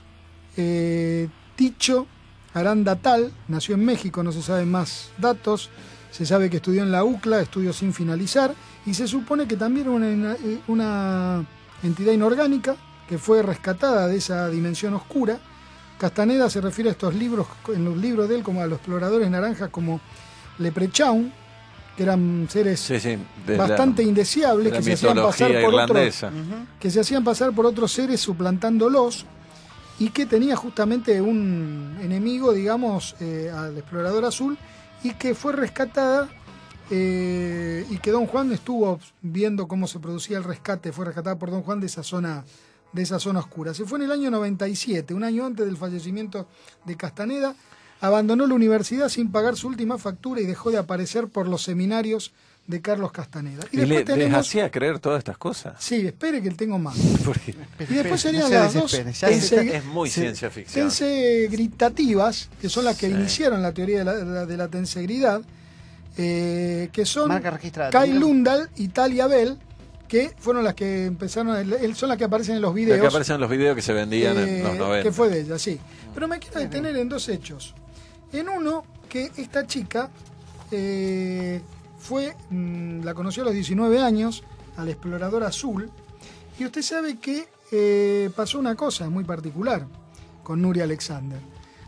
Ticho Arandatal nació en México, no se saben más datos. Se sabe que estudió en la UCLA, estudios sin finalizar, y se supone que también era una entidad inorgánica que fue rescatada de esa dimensión oscura. Castaneda se refiere a estos libros, en los libros de él, como a los exploradores naranjas, como Leprechaun, que eran seres bastante indeseables, que se hacían pasar por otros seres suplantándolos, y que tenía justamente un enemigo, digamos, al explorador azul, y que fue rescatada, y que Don Juan estuvo viendo cómo se producía el rescate, fue rescatada por Don Juan de esa zona oscura. Se fue en el año 97, un año antes del fallecimiento de Castaneda. Abandonó la universidad sin pagar su última factura y dejó de aparecer por los seminarios de Carlos Castaneda. ¿Y les hacía creer todas estas cosas? Sí, espere que tengo más. Y después serían no las dos es muy ciencia ficción. tensegritativas, que son las que iniciaron la teoría de la tensegridad, que son Kai Lundahl y Talia Bell, que fueron las que empezaron, son las que aparecen en los videos. Las que aparecen en los videos que se vendían en los 90. Que fue de ella, sí. Pero me quiero detener en dos hechos. En uno, que esta chica la conoció a los 19 años, al explorador azul, y usted sabe que pasó una cosa muy particular con Nuria Alexander.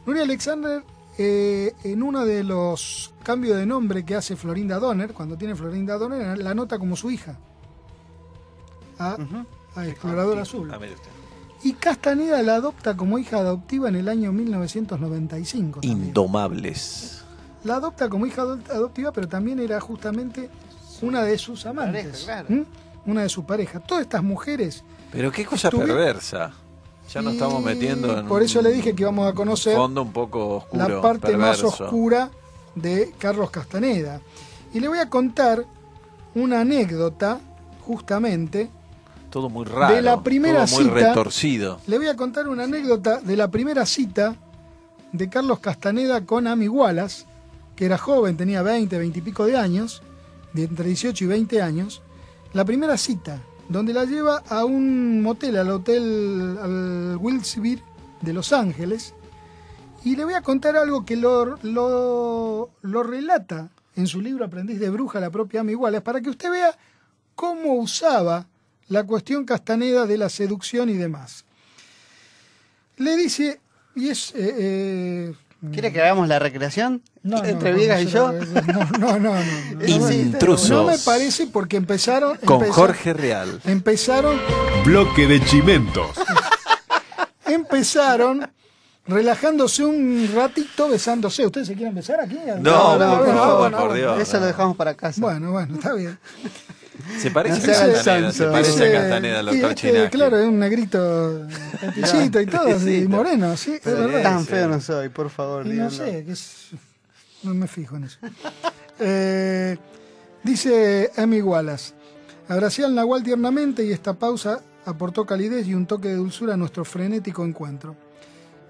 Nuria Alexander, en uno de los cambios de nombre que hace Florinda Donner, cuando tiene Florinda Donner, la anota como su hija a explorador azul. Y Castaneda la adopta como hija adoptiva en el año 1995. También. Indomables. La adopta como hija adoptiva, pero también era justamente una de sus amantes. Pareja, claro. Una de sus parejas. Todas estas mujeres... Pero qué cosa perversa. Ya nos estamos metiendo en por eso le dije que íbamos a conocer fondo un poco oscuro, la parte perverso. más oscura de Carlos Castaneda. Y le voy a contar una anécdota, justamente... Todo muy raro, de la primera todo muy cita, retorcido. Le voy a contar una anécdota de la primera cita de Carlos Castaneda con Amy Wallace, que era joven, tenía 20 y pico de años, de entre 18 y 20 años. La primera cita, donde la lleva a un motel, al Wilshire de Los Ángeles, y le voy a contar algo que lo relata en su libro Aprendiz de Bruja, la propia Amy Wallace, para que usted vea cómo usaba la cuestión Castaneda de la seducción y demás. Le dice, y es... ¿Quiere que hagamos la recreación? Entre Viegas y yo. No. Intrusos. No me parece, porque empezaron... Jorge Real. Empezaron... Bloque de chimentos. Empezaron relajándose un ratito, besándose. ¿Ustedes se quieren besar aquí? No, por Dios. Eso lo dejamos para casa. Bueno, está bien. Se parece No a se haga Castaneda, el se santo. parece a Castaneda, el doctor Chinaki. Claro, es un negrito, peticito y todo, y moreno, sí, es verdad. Tan feo no soy, por favor. Y no díganlo. sé, no me fijo en eso. Dice Amy Wallace: abracé al nahual tiernamente y esta pausa aportó calidez y un toque de dulzura a nuestro frenético encuentro.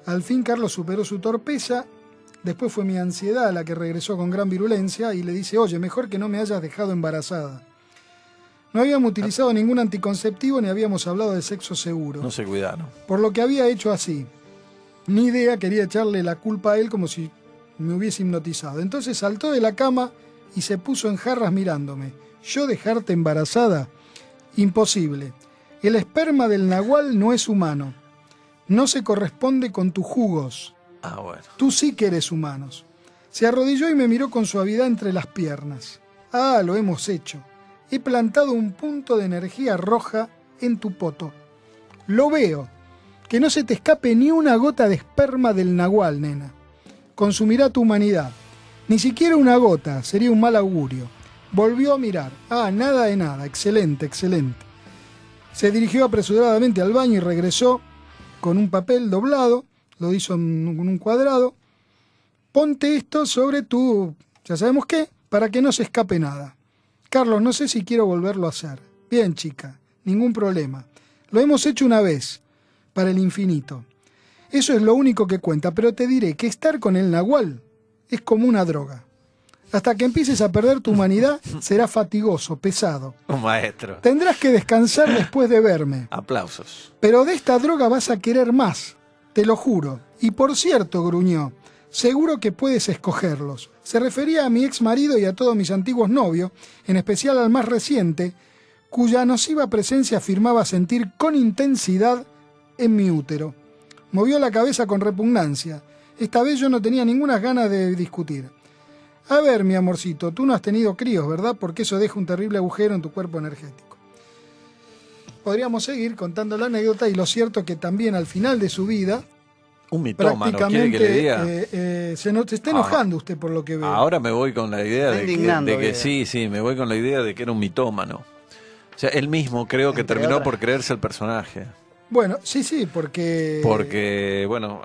Al fin Carlos superó su torpeza, después fue mi ansiedad la que regresó con gran virulencia y le dice: oye, mejor que no me hayas dejado embarazada. No habíamos utilizado ningún anticonceptivo ni habíamos hablado de sexo seguro. No se cuidaron. Por lo que había hecho así. Ni idea, quería echarle la culpa a él como si me hubiese hipnotizado. Entonces saltó de la cama y se puso en jarras mirándome. ¿Yo dejarte embarazada? Imposible. El esperma del nahual no es humano. No se corresponde con tus jugos. Ah, bueno. Tú sí que eres humano. Se arrodilló y me miró con suavidad entre las piernas. Ah, lo hemos hecho. He plantado un punto de energía roja en tu poto. Lo veo. Que no se te escape ni una gota de esperma del nahual, nena. Consumirá tu humanidad. Ni siquiera una gota, sería un mal augurio. Volvió a mirar. Ah, nada de nada. Excelente, excelente. Se dirigió apresuradamente al baño y regresó con un papel doblado. Lo hizo con un cuadrado. Ponte esto sobre tu... ya sabemos qué, para que no se escape nada. Carlos, no sé si quiero volverlo a hacer. Bien, chica, ningún problema. Lo hemos hecho una vez, para el infinito. Eso es lo único que cuenta, pero te diré que estar con el nahual es como una droga. Hasta que empieces a perder tu humanidad, será fatigoso, pesado. Un maestro. Tendrás que descansar después de verme. Aplausos. Pero de esta droga vas a querer más. te lo juro. Y por cierto, gruñó, seguro que puedes escogerlos. Se refería a mi ex marido y a todos mis antiguos novios, en especial al más reciente, cuya nociva presencia afirmaba sentir con intensidad en mi útero. Movió la cabeza con repugnancia. Esta vez yo no tenía ninguna ganas de discutir. A ver, mi amorcito, tú no has tenido críos, ¿verdad? Porque eso deja un terrible agujero en tu cuerpo energético. Podríamos seguir contando la anécdota y lo cierto es que también al final de su vida, Un mitómano, ¿quiere que le diga? se está enojando usted por lo que veo. Ahora me voy con la idea de indignando, que sí, me voy con la idea de que era un mitómano. O sea, él mismo creo que Entre terminó otras. por creerse el personaje. Bueno, sí, porque... Porque, bueno,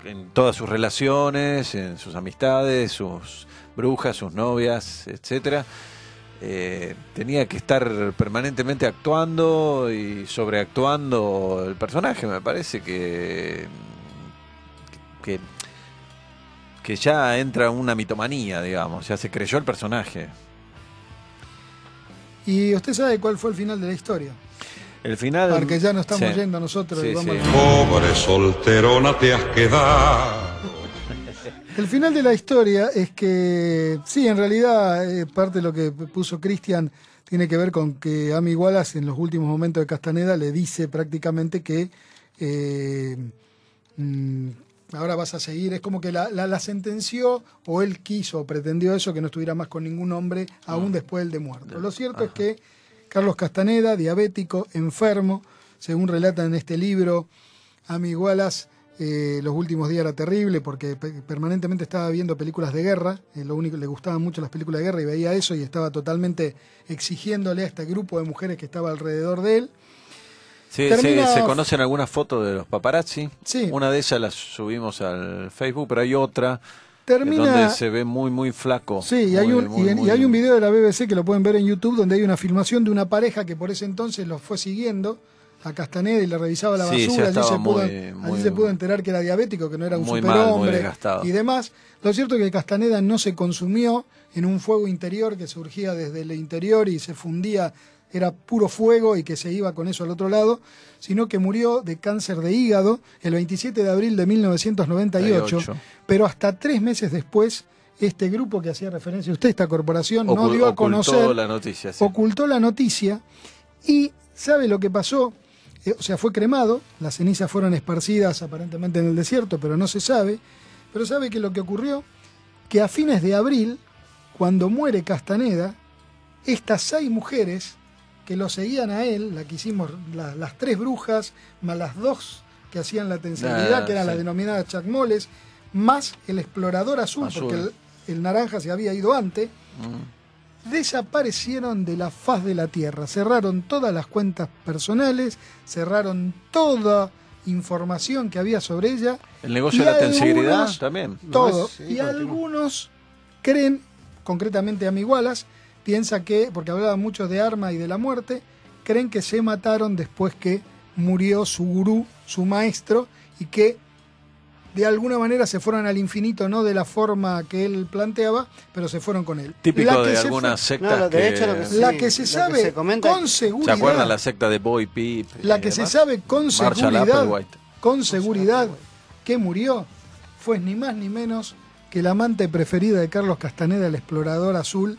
en todas sus relaciones, en sus amistades, sus brujas, sus novias, etcétera, tenía que estar permanentemente actuando y sobreactuando el personaje. Me parece que ya entra una mitomanía, digamos, ya se creyó el personaje. ¿Y usted sabe cuál fue el final de la historia? El final... Porque ya no estamos sí. yendo nosotros. Sí, y vamos sí. Pobre solterona te has quedado. El final de la historia es que, sí, en realidad, parte de lo que puso Cristian tiene que ver con que Amy Wallace en los últimos momentos de Castaneda le dice prácticamente que ahora vas a seguir, es como que la sentenció, o él quiso o pretendió eso, que no estuviera más con ningún hombre, aún después del de muerto. Lo cierto es que Carlos Castaneda, diabético, enfermo, según relata en este libro, Amy Wallace, los últimos días era terrible porque permanentemente estaba viendo películas de guerra, lo único que le gustaban mucho las películas de guerra y veía eso y estaba totalmente exigiéndole a este grupo de mujeres que estaba alrededor de él. Sí, Termina- se conocen algunas fotos de los paparazzi. Sí. Una de ellas las subimos al Facebook, pero hay otra Termina... donde se ve muy, muy flaco. Sí, y hay, Muy, y hay un video de la BBC que lo pueden ver en YouTube donde hay una filmación de una pareja que por ese entonces los fue siguiendo a Castaneda y le revisaba la Sí, basura. ya estaba Allí se pudo enterar que era diabético, que no era un muy mal, muy superhombre desgastado. y demás. Lo cierto es que Castaneda no se consumió en un fuego interior que surgía desde el interior y se fundía, era puro fuego y que se iba con eso al otro lado, sino que murió de cáncer de hígado el 27 de abril de 1998, pero hasta 3 meses después este grupo que hacía referencia a usted, esta corporación, no dio a conocer, la noticia, sí. ocultó la noticia y ¿sabe lo que pasó? O sea, fue cremado, las cenizas fueron esparcidas aparentemente en el desierto, pero no se sabe. Pero ¿sabe qué es lo que ocurrió? Que a fines de abril, cuando muere Castaneda, estas 6 mujeres que lo seguían a él, la que hicimos, las 3 brujas, más las 2 que hacían la tensibilidad, que eran las denominadas chacmoles, más el explorador azul, porque el naranja se había ido antes, desaparecieron de la faz de la tierra, cerraron todas las cuentas personales, cerraron toda información que había sobre ella. El negocio de la tensibilidad también. Todo. Sí, y continúa. algunos creen, concretamente Amy Wallace, piensa que, porque hablaban mucho de arma y de la muerte, creen que se mataron después que murió su gurú, su maestro, y que de alguna manera se fueron al infinito, no de la forma que él planteaba, pero se fueron con él. Típico de algunas sectas. No, de hecho, lo que La que se sabe se comenta- con ¿Se seguridad, acuerdan la secta de Boy Peep? la que se sabe con Marshall seguridad, Applewhite. que murió, fue ni más ni menos que la amante preferida de Carlos Castaneda, el explorador azul,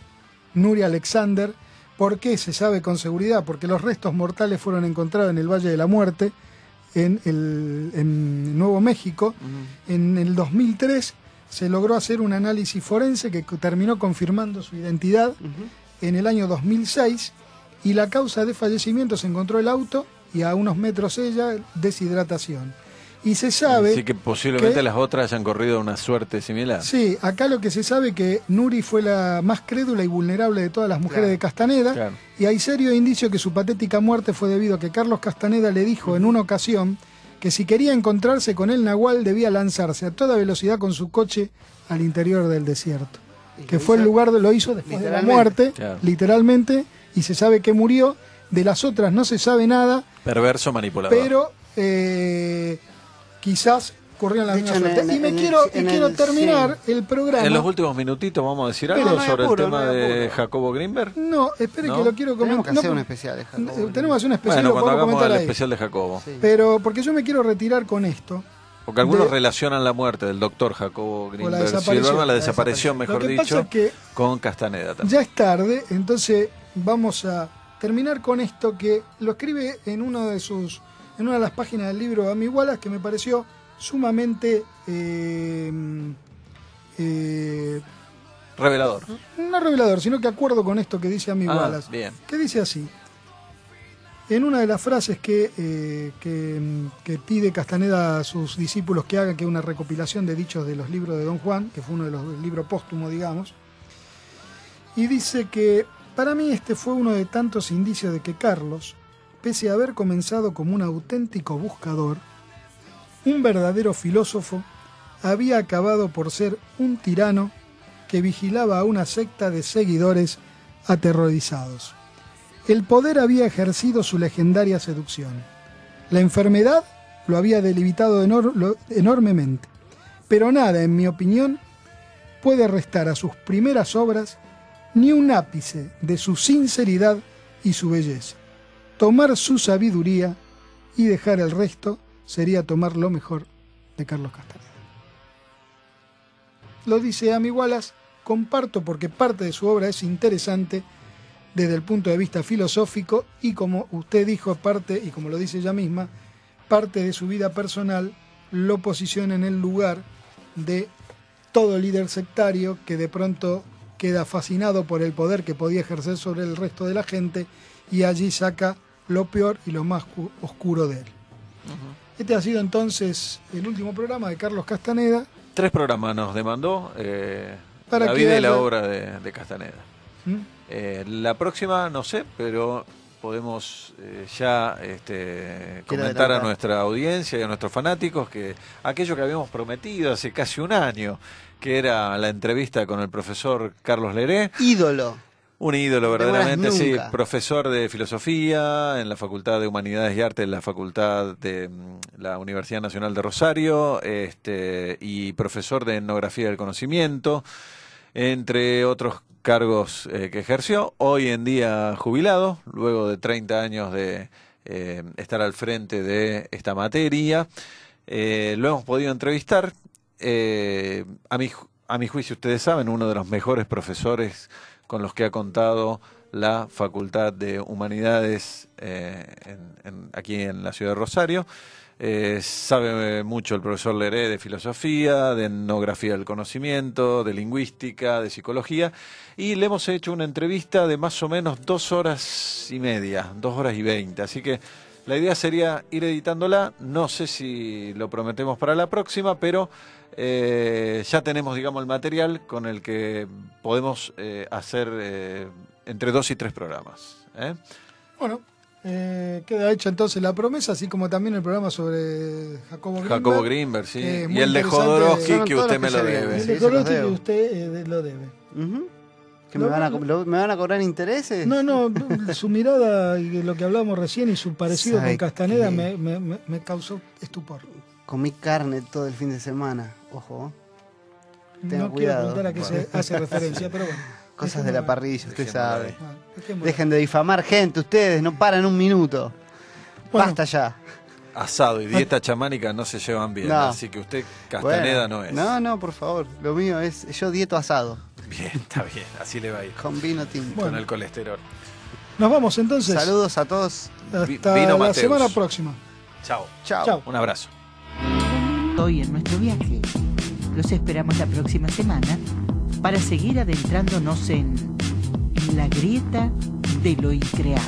Nuria Alexander. ¿Por qué se sabe con seguridad? Porque los restos mortales fueron encontrados en el Valle de la Muerte, en Nuevo México. En el 2003 se logró hacer un análisis forense que terminó confirmando su identidad. En el año 2006, y la causa de fallecimiento se encontró el auto y a unos metros ella, deshidratación. Y se sabe... Así que posiblemente que- las otras hayan corrido una suerte similar. Sí, acá lo que se sabe que Nuri fue la más crédula y vulnerable de todas las mujeres Claro. de Castaneda, Claro. y hay serio indicio que su patética muerte fue debido a que Carlos Castaneda le dijo en una ocasión que si quería encontrarse con el Nahual debía lanzarse a toda velocidad con su coche al interior del desierto. Que fue el lugar lo hizo después de la muerte, Claro. literalmente, y se sabe que murió. De las otras no se sabe nada, Perverso manipulador. pero quizás corrían la De misma hecho, suerte. Y me quiero terminar el programa. En los últimos minutitos vamos a decir Pero algo no hay sobre apuro, el tema no hay de apuro. Jacobo Greenberg. No, espere ¿No? que lo quiero Tenemos comentar. que hacer un especial de Jacobo. Tenemos que hacer un especial, Bueno, lo cuando podemos hagamos comentar el ahí. especial de Jacobo. Sí. Pero porque yo me quiero retirar con esto, Porque algunos de- relacionan la muerte del doctor Jacobo Grinberg desaparición. Silberman, la La desaparición, mejor Lo que pasa dicho, es que con Castaneda también. ya es tarde, entonces vamos a terminar con esto que lo escribe en una de las páginas del libro Amy Wallace, que me pareció sumamente Revelador. no revelador, sino que acuerdo con esto que dice Amy Wallace, bien. que dice así. En una de las frases que pide Castaneda a sus discípulos que hagan, que es una recopilación de dichos de los libros de Don Juan, que fue uno de los libros póstumos, digamos, y dice que para mí este fue uno de tantos indicios de que Carlos, pese a haber comenzado como un auténtico buscador, un verdadero filósofo, había acabado por ser un tirano que vigilaba a una secta de seguidores aterrorizados. El poder había ejercido su legendaria seducción. La enfermedad lo había debilitado enormemente. Pero nada, en mi opinión, puede restar a sus primeras obras ni un ápice de su sinceridad y su belleza. Tomar su sabiduría y dejar el resto sería tomar lo mejor de Carlos Castaneda. Lo dice Amy Wallace, comparto porque parte de su obra es interesante desde el punto de vista filosófico y, como usted dijo, parte, y como lo dice ella misma, parte de su vida personal lo posiciona en el lugar de todo líder sectario que de pronto queda fascinado por el poder que podía ejercer sobre el resto de la gente y allí saca lo peor y lo más oscuro de él. Este ha sido entonces el último programa de Carlos Castaneda. 3 programas nos demandó Para la que vida y la haya- obra de Castaneda. La próxima, no sé, pero podemos ya comentar a adelantar. nuestra audiencia y a nuestros fanáticos que aquello que habíamos prometido hace casi un año, que era la entrevista con el profesor Carlos Leré, Ídolo. un ídolo No te verdaderamente, mueras sí, nunca. profesor de filosofía en la Facultad de Humanidades y Arte, en la Facultad de la Universidad Nacional de Rosario, y profesor de Etnografía del Conocimiento, entre otros cargos que ejerció, hoy en día jubilado, luego de 30 años de estar al frente de esta materia. Lo hemos podido entrevistar, a mi juicio, ustedes saben, uno de los mejores profesores con los que ha contado la Facultad de Humanidades aquí en la ciudad de Rosario. Sabe mucho el profesor Leré de filosofía, de etnografía del conocimiento, de lingüística, de psicología, y le hemos hecho una entrevista de más o menos 2 horas y media, 2 horas y 20, así que la idea sería ir editándola, no sé si lo prometemos para la próxima, pero ya tenemos, digamos, el material con el que podemos hacer entre 2 y 3 programas. Bueno, queda hecha entonces la promesa, así como también el programa sobre Jacobo Grinberg. Jacobo Grinberg, sí. que es Y muy el de interesante. Jodorowsky, Son que todos usted los me que lo se vienen. debe. El Sí, de se los Jodorowsky que debo. usted lo debe. Ujú. ¿Que No, me van a cobrar intereses? No, su mirada y lo que hablábamos recién y su parecido con ¿Sabe Castaneda qué? me causó estupor. Comí carne todo el fin de semana. Ojo. Tenga No cuidado. quiero preguntar a qué se hace referencia, pero bueno. Cosas de la dejémoslo parrilla, usted Dejémoslo sabe. ahí. ahí. Dejémoslo. Dejen de difamar gente, ustedes. No paran un minuto. Bueno. Basta ya. Asado y dieta chamánica no se llevan bien, No. así que usted Castaneda Bueno, no es. No, por favor. Lo mío es. Yo dieto asado. Bien, está bien, así le va a ir. Con vino tinto. Bueno. Con el colesterol. Nos vamos entonces. Saludos a todos. Hasta Vino la Mateus. semana próxima. Chao. Chao. Chao. Un abrazo. Hoy en nuestro viaje. Los esperamos la próxima semana para seguir adentrándonos en la grieta de lo increado.